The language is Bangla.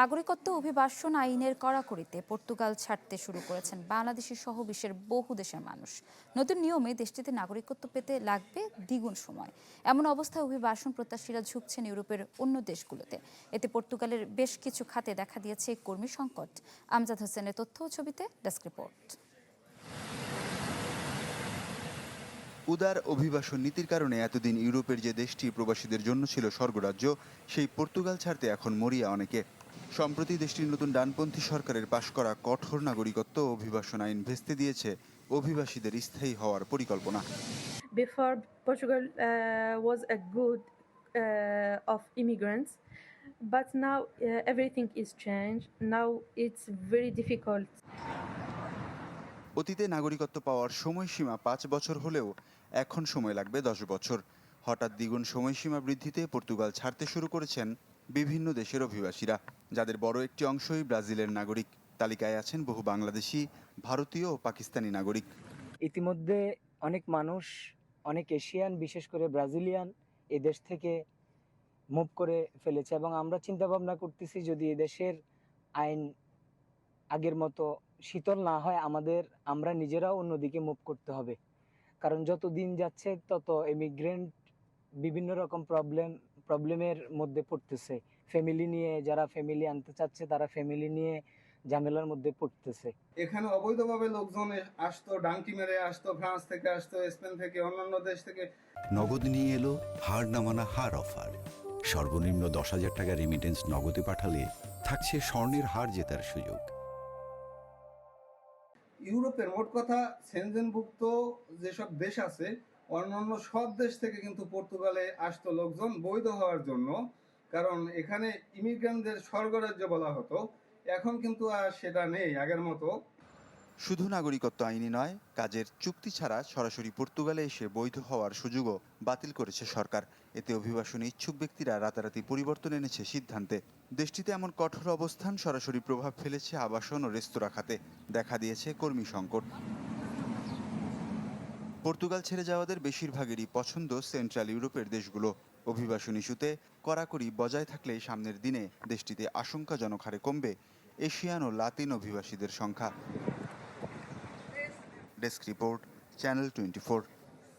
নাগরিকত্ব অভিবাসন আইনের কড়াকড়িতে পর্তুগাল ছাড়তে শুরু করেছেন বাংলাদেশি সহ বিশ্বের বহু দেশের মানুষ। নতুন নিয়মে দেশটিতে নাগরিকত্ব পেতে লাগবে দ্বিগুণ সময়। এমন অবস্থায় অভিবাসন প্রত্যাশীরা ঝুঁকছেন ইউরোপের অন্য দেশগুলোতে। এতে পর্তুগালের বেশ কিছু খাতে দেখা দিয়েছে কর্মী সংকট। আমজাদ হোসেনের তথ্য ও ছবিতে ডেস্ক রিপোর্ট। উদার অভিবাসন নীতির কারণে এতদিন ইউরোপের যে দেশটি প্রবাসীদের জন্য ছিল স্বর্গরাজ্য, সেই পর্তুগাল ছাড়তে এখন মরিয়া অনেকে। সম্প্রতি দেশটির নতুন ডানপন্থী সরকারের পাশ করা কঠোর নাগরিকত্ব অভিবাসন আইন ভেস্তে দিয়েছে অভিবাসীদের স্থায়ী হওয়ার পরিকল্পনা। Before Portugal was a good of immigrants, but now everything is changed. Now it's very difficult. অতীতে নাগরিকত্ব পাওয়ার সময়সীমা 5 বছর হলেও এখন সময় লাগবে 10 বছর। হঠাৎ দ্বিগুণ সময়সীমা বৃদ্ধিতে পর্তুগাল ছাড়তে শুরু করেছেন বিভিন্ন দেশের অভিবাসীরা, যাদের বড় একটি অংশই ব্রাজিলের নাগরিক। তালিকায় আছেন বহু বাংলাদেশি, ভারতীয় ও পাকিস্তানি নাগরিক। ইতিমধ্যে অনেক মানুষ, অনেক এশিয়ান, বিশেষ করে ব্রাজিলিয়ান এই দেশ থেকে মুভ করে ফেলেছে এবং আমরা চিন্তা ভাবনা করতেছি যদি এদেশের আইন আগের মতো শীতল না হয় আমরা নিজেরাও অন্যদিকে মুভ করতে হবে। কারণ যত দিন যাচ্ছে তত ইমিগ্রেন্ট বিভিন্ন রকম প্রবলেমের মধ্যে পড়তেছে। ফ্যামিলি নিয়ে যারা ফ্যামিলি আনতে চাচ্ছে তারা ফ্যামিলি নিয়ে ঝামেলার মধ্যে পড়তেছে। এখানে অবৈধভাবে লোকজন আসতো, ডাঙ্কি মেরে আসতো, ফ্রান্স থেকে আসতো, স্পেন থেকে, অন্যান্য দেশ থেকে। নগদ নিয়ে এলো হার না মানা হার অফার। সর্বনিম্ন 10,000 টাকা রেমিটেন্স নগদে পাঠালে থাকছে স্বর্ণের হার জেতার সুযোগ। ইউরোপের মোট কথা সেনজেনভুক্ত যেসব দেশ আছে, অন্যান্য সব দেশ থেকে কিন্তু পর্তুগালে আসতো লোকজন বৈধ হওয়ার জন্য। কারণ এখানে ইমিগ্রেন্টদের স্বর্গরাজ্য বলা হতো, এখন কিন্তু আর সেটা নেই আগের মতো। শুধু নাগরিকত্ব আইনই নয়, কাজের চুক্তি ছাড়া সরাসরি পর্তুগালে এসে বৈধ হওয়ার সুযোগও বাতিল করেছে সরকার। এতে অভিবাসনে ইচ্ছুক ব্যক্তিরা রাতারাতি পরিবর্তন এনেছে সিদ্ধান্তে। দেশটিতে এমন কঠোর অবস্থান সরাসরি প্রভাব ফেলেছে আবাসন ও রেস্তোরাঁ খাতে। দেখা দিয়েছে কর্মী সংকট। পর্তুগাল ছেড়ে যাওয়াদের বেশিরভাগেরই পছন্দ সেন্ট্রাল ইউরোপের দেশগুলো। অভিবাসন ইস্যুতে কড়াকড়ি বজায় থাকলে সামনের দিনে দেশটিতে আশঙ্কাজনক হারে কমবে এশিয়ান ও লাতিন অভিবাসীদের সংখ্যা। Desk report, channel 24।